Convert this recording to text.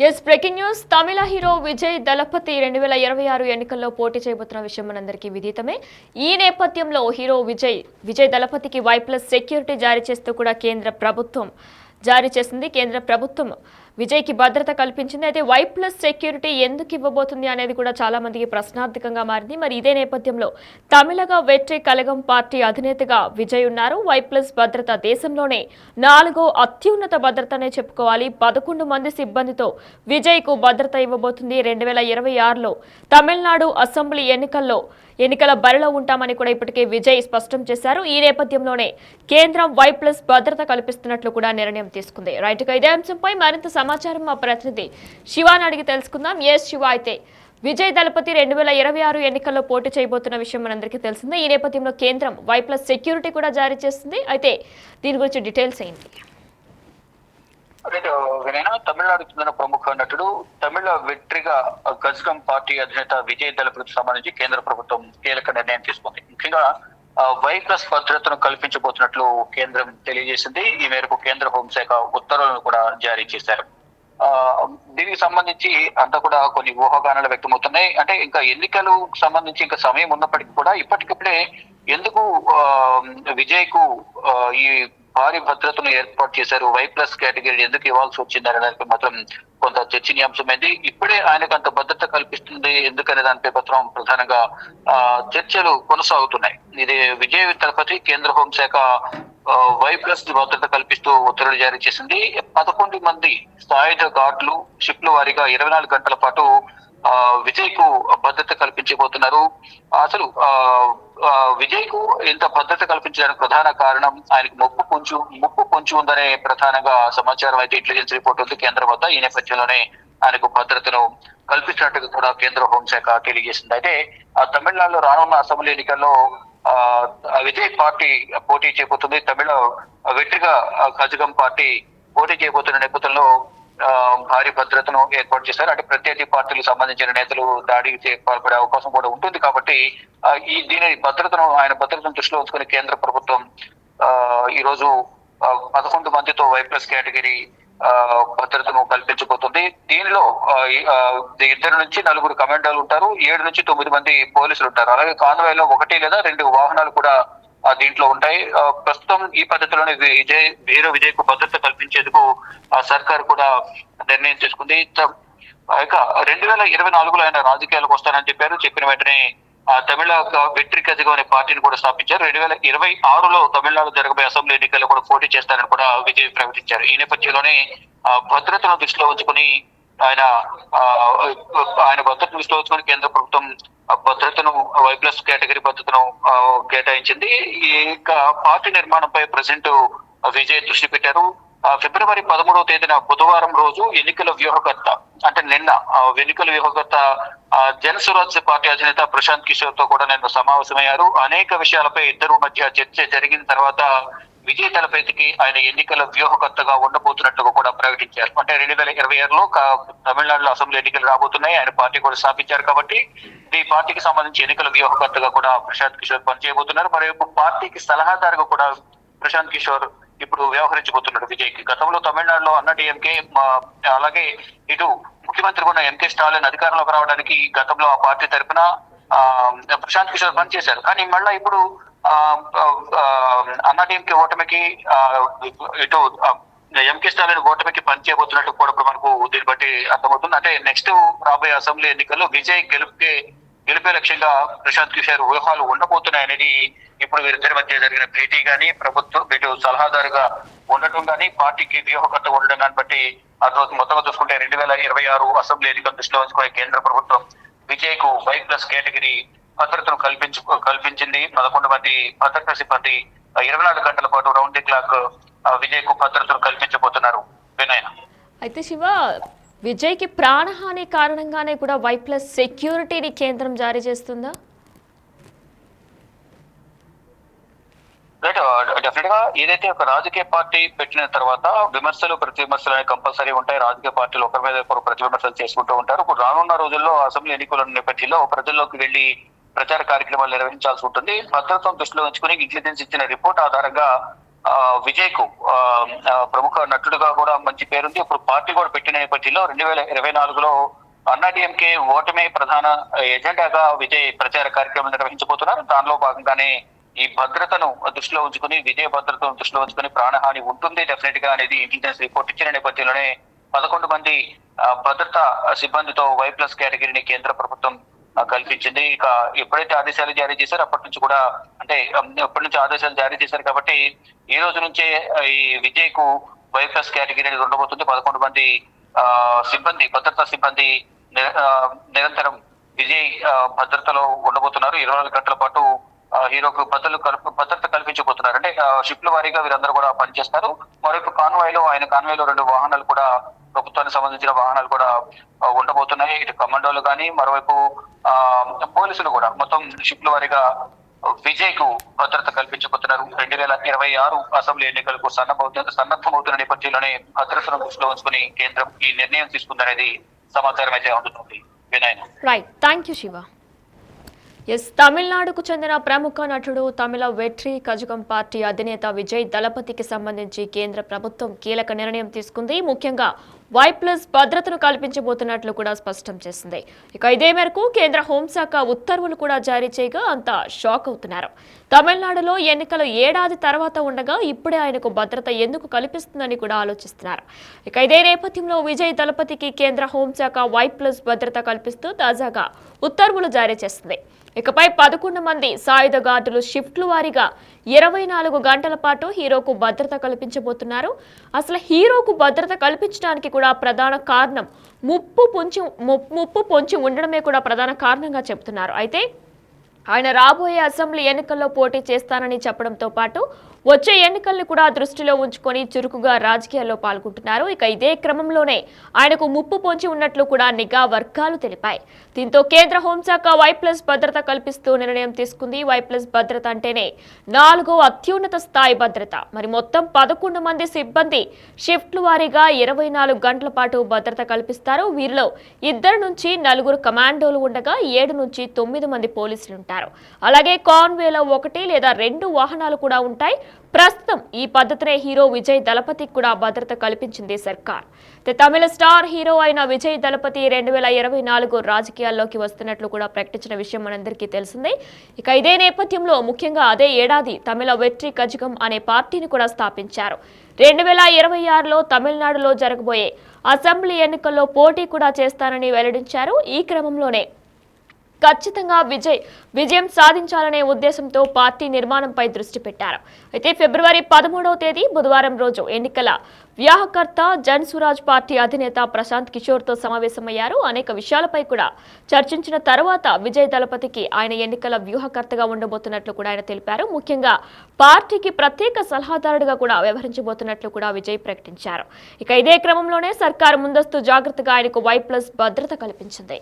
Yes breaking news. తమిళ hero Vijay Thalapathy 2026 ఎన్నికల్లో పోటీ చేయబోతున్న విషయం మనందరికీ విదితమే. ఈ నేపథ్యంలో హీరో విజయ్ దళపతికి Y+ సెక్యూరిటీ జారీ చేస్తూ కూడా కేంద్ర ప్రభుత్వం విజయ్కి భద్రత కల్పించింది. అయితే Y+ సెక్యూరిటీ ఎందుకు ఇవ్వబోతుంది అనేది కూడా చాలా మందికి ప్రశ్నార్థకంగా మారింది. మరి ఇదే నేపథ్యంలో తమిళగా వెట్రి కళగం పార్టీ అధినేతగా విజయ్ ఉన్నారు. Y+ భద్రత దేశంలోనే 4వ అత్యున్నత భద్రతనే చెప్పుకోవాలి. 11 మంది సిబ్బందితో విజయ్కు భద్రత ఇవ్వబోతుంది. 2026లో తమిళనాడు అసెంబ్లీ ఎన్నికల బరిలో ఉంటామని కూడా ఇప్పటికే విజయ్ స్పష్టం చేశారు. ఈ నేపథ్యంలోనే కేంద్రం Y+ భద్రత కల్పిస్తున్నట్లు కూడా నిర్ణయం తీసుకుంది. రైట్ గా ఇదే అంశంపై మరింత సమాచారం మా ప్రతినిధి శివాని అడిగి తెలుసుకుందాం. శివ, అయితే విజయ్ దళపతి 2026 ఎన్నికల్లో పోటీ చేయబోతున్న విషయం మనందరికీ తెలిసిందే. ఈ నేపథ్యంలో కేంద్రం Y+ సెక్యూరిటీ కూడా జారీ చేస్తుంది. అయితే దీని గురించి డీటెయిల్స్ ఏంటి? తమిళనాడు చెందిన ప్రముఖ నటుడు తమిళ వెట్రిగా గజగం పార్టీ అధినేత విజయ్ దళపతికి సంబంధించి కేంద్ర ప్రభుత్వం కీలక నిర్ణయం తీసుకుంది. ముఖ్యంగా Y+ భద్రతను కల్పించబోతున్నట్లు కేంద్రం తెలియజేసింది. ఈ మేరకు కేంద్ర హోంశాఖ ఉత్తర్వులను కూడా జారీ చేశారు. దీనికి సంబంధించి అంతా కూడా కొన్ని ఊహాగానాలు వ్యక్తమవుతున్నాయి. అంటే ఇంకా ఎన్నికలు సంబంధించి ఇంకా సమయం ఉన్నప్పటికీ కూడా ఇప్పటికిప్పుడే ఎందుకు విజయ్ కు ఈ భారీ భద్రతను ఏర్పాటు చేశారు, Y+ కేటగిరీ ఎందుకు ఇవ్వాల్సి వచ్చిందనే దానిపై మాత్రం కొంత చర్చనీయాంశమైంది. ఇప్పుడే ఆయనకు అంత భద్రత కల్పిస్తుంది ఎందుకనే దానిపై మాత్రం ప్రధానంగా చర్చలు కొనసాగుతున్నాయి. ఇది విజయ్ దళపతి కేంద్ర హోంశాఖ Y+ భద్రత కల్పిస్తూ ఉత్తర్వులు జారీ చేసింది. 11 మంది సాయుధ గార్డులు షిప్ల వారీగా 24 గంటల పాటు విజయ్ కు భద్రత కల్పించబోతున్నారు. అసలు విజయ్ కు ఇంత భద్రత కల్పించడానికి ప్రధాన కారణం ఆయనకు ముప్పు పొంచి ఉందనే ప్రధానంగా సమాచారం అయితే ఇంటెలిజెన్స్ రిపోర్ట్ ఉంది కేంద్రం వద్ద. ఈ నేపథ్యంలోనే ఆయనకు భద్రతను కల్పించినట్టుగా కూడా కేంద్ర హోంశాఖ తెలియజేసింది. అయితే తమిళనాడులో రానున్న అసెంబ్లీ ఎన్నికల్లో విజయ్ పార్టీ పోటీ చేయబోతుంది. తమిళ వెట్రిగా గజగం పార్టీ పోటీ చేయబోతున్న నేపథ్యంలో భారీ భద్రతను ఏర్పాటు చేశారు. అంటే ప్రత్యర్థి పార్టీలకు సంబంధించిన నేతలు దాడికి పాల్పడే అవకాశం కూడా ఉంటుంది. కాబట్టి ఆయన భద్రతను దృష్టిలో ఉంచుకుని కేంద్ర ప్రభుత్వం ఈ రోజు 11 మందితో Y+ కేటగిరీ భద్రతను కల్పించబోతుంది. దీనిలో 2 నుంచి 4 కమాండోలు ఉంటారు, 7 నుంచి 9 మంది పోలీసులు ఉంటారు. అలాగే కాన్వాయ్లో 1 లేదా 2 వాహనాలు కూడా దీంట్లో ఉంటాయి. ప్రస్తుతం ఈ పద్ధతిలోనే విజయ్ కు భద్రత కల్పించేందుకు సర్కార్ కూడా నిర్ణయం తీసుకుంది. ఇక 2024లో ఆయన రాజకీయాలకు వస్తానని చెప్పిన వెంటనే తమిళ వెట్రి కజగం అనే పార్టీని కూడా స్థాపించారు. 2026లో తమిళనాడు జరగబోయే అసెంబ్లీ ఎన్నికల్లో కూడా పోటీ చేస్తారని కూడా విజయ్ ప్రకటించారు. ఈ నేపథ్యంలోనే భద్రతను దృష్టిలో ఉంచుకుని ఆయన భద్రతను దృష్టిలో ఉంచుకుని కేంద్ర ప్రభుత్వం భద్రతను Y+ కేటగిరీ భద్రతను కేటాయించింది. ఇక పార్టీ నిర్మాణంపై ప్రెసిడెంట్ విజయ్ దృష్టి పెట్టారు. ఫిబ్రవరి 13వ తేదీన బుధవారం రోజు ఎన్నికల వ్యూహకర్త జనసురాజ్ పార్టీ అధినేత ప్రశాంత్ కిషోర్ తో కూడా నిన్న సమావేశమయ్యారు. అనేక విషయాలపై ఇద్దరు మధ్య చర్చ జరిగిన తర్వాత విజయ్ దళపతికి ఆయన ఎన్నికల వ్యూహకర్తగా ఉండబోతున్నట్టుగా కూడా ప్రకటించారు. అంటే 2026లో తమిళనాడులో అసెంబ్లీ ఎన్నికలు రాబోతున్నాయి. ఆయన పార్టీ కూడా స్థాపించారు కాబట్టి ఈ పార్టీకి సంబంధించి ఎన్నికల వ్యూహకర్తగా కూడా ప్రశాంత్ కిషోర్ పనిచేయబోతున్నారు. మరి పార్టీకి సలహాదారుగా కూడా ప్రశాంత్ కిషోర్ ఇప్పుడు వ్యవహరించబోతున్నాడు విజయ్ కి. గతంలో తమిళనాడులో అన్నాడీఎంకే అలాగే ఇటు ముఖ్యమంత్రి ఉన్న ఎంకే స్టాలిన్ అధికారంలోకి రావడానికి గతంలో ఆ పార్టీ తరఫున ప్రశాంత్ కిషోర్ పనిచేశారు. కానీ మళ్ళా ఇప్పుడు అన్నాడీఎంకే ఓటమికి ఇటు ఎంకే స్టాలిన్ ఓటమికి పనిచేయబోతున్నట్టు కూడా మనకు దీన్ని బట్టి అర్థమవుతుంది. అంటే నెక్స్ట్ రాబోయే అసెంబ్లీ ఎన్నికల్లో విజయ్ గెలిపే లక్ష్యంగా ప్రశాంత్ కిషోర్ వ్యూహాలు ఉండబోతున్నాయనేది ఇప్పుడు వీరిద్దరి మధ్య జరిగిన భేటీ గానీ, ప్రభుత్వం ఇటు సలహాదారుగా ఉండటం గానీ, పార్టీకి వ్యూహకర్త ఉండడం గాని బట్టి మొత్తంగా చూసుకుంటే 2026 అసెంబ్లీ ఎన్నికల దృష్టిలో ఉంచుకునే కేంద్ర ప్రభుత్వం విజయ్ కు Y+ కేటగిరీ భద్రతను కల్పించింది. 11 మంది భద్రతా సిబ్బంది 24 గంటల పాటు రౌండ్ ది క్లాక్ విజయ్ కు భద్రతను కల్పించబోతున్నారు. వినయ్, అయితే శివ, విజయ్కి ప్రాణహాని కారణంగానే కూడా Y+ సెక్యూరిటీని కేంద్రం జారీ చేస్తుందా? డెఫినెట్ గా ఏదైతే ఒక రాజకీయ పార్టీ పెట్టిన తర్వాత విమర్శలు ప్రతి విమర్శలు అనేవి కంపల్సరీ ఉంటాయి. రాజకీయ పార్టీలు ఒకరి మీద ఒకరు ప్రతి విమర్శలు చేసుకుంటూ ఉంటారు. ఇప్పుడు రానున్న రోజుల్లో అసెంబ్లీ ఎన్నికల నేపథ్యంలో ప్రజల్లోకి వెళ్లి ప్రచార కార్యక్రమాలు నిర్వహించాల్సి ఉంటుంది. భద్రతను దృష్టిలో ఉంచుకుని ఇంటెలిజెన్స్ ఇచ్చిన రిపోర్ట్ ఆధారంగా విజయ్ కు ప్రముఖ నటుడుగా కూడా మంచి పేరుంది. ఇప్పుడు పార్టీ కూడా పెట్టిన నేపథ్యంలో 2024లో అన్నాడీఎంకే ఓటమే ప్రధాన ఎజెండాగా విజయ్ ప్రచార కార్యక్రమం నిర్వహించబోతున్నారు. దానిలో భాగంగానే ఈ భద్రతను దృష్టిలో ఉంచుకుని, విజయ భద్రతను దృష్టిలో ఉంచుకుని ప్రాణహాని ఉంటుంది డెఫినెట్ గా అనేది ఇంటెలిజెన్స్ రిపోర్ట్ ఇచ్చిన నేపథ్యంలోనే 11 మంది భద్రతా సిబ్బందితో Y+ కేటగిరీని కేంద్ర ప్రభుత్వం కల్పించింది. ఇక ఎప్పుడైతే ఆదేశాలు జారీ చేశారో అప్పటి నుంచి కూడా, అంటే ఎప్పటి నుంచి ఆదేశాలు జారీ చేశారు కాబట్టి ఈ రోజు నుంచే ఈ విజయ్ కు Y+ కేటగిరీ అనేది ఉండబోతుంది. 11 మంది సిబ్బంది, భద్రతా సిబ్బంది నిరంతరం విజయ్ భద్రతలో ఉండబోతున్నారు. 24 గంటల పాటు హీరోకు భద్రత కల్పించబోతున్నారు. అంటే షిఫ్ట్ల వారీగా వీరందరూ కూడా పనిచేస్తారు. మరొక ఆయన కాన్వాయ్లో 2 వాహనాలు కూడా, ప్రభుత్వానికి సంబంధించిన వాహనాలు కూడా ఉండబోతున్నాయి. ఇటు కమాండోలు కానీ, మరోవైపు పోలీసులు కూడా మొత్తం షిఫ్ట్ల వారీగా విజయ్ కు భద్రత కల్పించబోతున్నారు. 2026 అసెంబ్లీ ఎన్నికలకు సన్నద్ధమవుతున్న నేపథ్యంలోనే భద్రతను దృష్టిలో ఉంచుకుని కేంద్రం ఈ నిర్ణయం తీసుకుందనేది సమాచారం అయితే అందుతుంది. Vinay. Right, thank you Shiva. తమిళనాడుకు చెందిన ప్రముఖ నటుడు తమిళ వెట్రి కజగం పార్టీ అధినేత విజయ్ దళపతికి సంబంధించి కేంద్ర ప్రభుత్వం కీలక నిర్ణయం తీసుకుంది. ముఖ్యంగా Y+ భద్రతను కల్పించబోతున్నట్లు కూడా స్పష్టం చేసింది. ఇక ఇదే మేరకు కేంద్ర హోంశాఖ ఉత్తర్వులు కూడా జారీ చేయగా అంతా షాక్ అవుతున్నారు. తమిళనాడులో ఎన్నికలు ఏడాది తర్వాత ఉండగా ఇప్పుడే ఆయనకు భద్రత ఎందుకు కల్పిస్తుందని కూడా ఆలోచిస్తున్నారు. ఇక ఇదే నేపథ్యంలో విజయ్ దళపతికి కేంద్ర హోంశాఖ Y+ భద్రత కల్పిస్తూ తాజాగా ఉత్తర్వులు జారీ చేసింది. ఇకపై 11 మంది సాయుధ గార్డులు షిఫ్ట్లు వారీగా 24 గంటల పాటు హీరోకు భద్రత కల్పించబోతున్నారు. అసలు హీరోకు భద్రత కల్పించడానికి కూడా ప్రధాన కారణం ముప్పు పొంచి ఉండడమే కూడా ప్రధాన కారణంగా చెబుతున్నారు. అయితే ఆయన రాబోయే అసెంబ్లీ ఎన్నికల్లో పోటీ చేస్తానని చెప్పడంతో పాటు వచ్చే ఎన్నికల్ని కూడా దృష్టిలో ఉంచుకొని చురుకుగా రాజకీయాల్లో పాల్గొంటున్నారు. ఇక ఇదే క్రమంలోనే ఆయనకు ముప్పు పొంచి ఉన్నట్లు కూడా నిఘా వర్గాలు తెలిపాయి. దీంతో కేంద్ర హోంశాఖ Y+ భద్రత కల్పిస్తూ నిర్ణయం తీసుకుంది. Y+ భద్రత అంటేనే 4వ అత్యున్నత స్థాయి భద్రత. మరి మొత్తం 11 మంది సిబ్బంది షిఫ్ట్లు వారీగా 24 గంటల పాటు భద్రత కల్పిస్తారు. వీరిలో 2 నుంచి 4 కమాండోలు ఉండగా 7 నుంచి 9 మంది పోలీసులు ఉంటారు. అలాగే కాన్వేలో 1 లేదా 2 వాహనాలు కూడా ఉంటాయి. ప్రస్తుతం ఈ పద్ధతినే హీరో విజయ్ దళపతికి కూడా భద్రత కల్పించింది సర్కార్. తమిళ స్టార్ హీరో అయిన విజయ్ దళపతి 2024 రాజకీయాల్లోకి వస్తున్నట్లు కూడా ప్రకటించిన విషయం మనందరికీ తెలిసిందే. ఇక ఇదే నేపథ్యంలో ముఖ్యంగా అదే ఏడాది తమిళ వెట్రి కజగం అనే పార్టీని కూడా స్థాపించారు. 2026లో తమిళనాడులో జరగబోయే అసెంబ్లీ ఎన్నికల్లో పోటీ కూడా చేస్తానని వెల్లడించారు. ఈ క్రమంలోనే ఖచ్చితంగా విజయం సాధించాలనే ఉద్దేశంతో పార్టీ నిర్మాణంపై దృష్టి పెట్టారు. అయితే ఫిబ్రవరి 13వ తేదీ బుధవారం రోజు ఎన్నికల వ్యూహకర్త జన్సురాజ్ పార్టీ అధినేత ప్రశాంత్ కిషోర్తో సమావేశమయ్యారు. అనేక విషయాలపై కూడా చర్చించిన తర్వాత విజయ్ దళపతికి ఆయన ఎన్నికల వ్యూహకర్తగా ఉండబోతున్నట్లు కూడా ఆయన తెలిపారు. ముఖ్యంగా పార్టీకి ప్రత్యేక సలహాదారుడిగా కూడా వ్యవహరించబోతున్నట్లు కూడా విజయ్ ప్రకటించారు. ఇక ఇదే క్రమంలోనే సర్కారు ముందస్తు జాగ్రత్తగా ఆయనకు Y+ భద్రత కల్పించింది.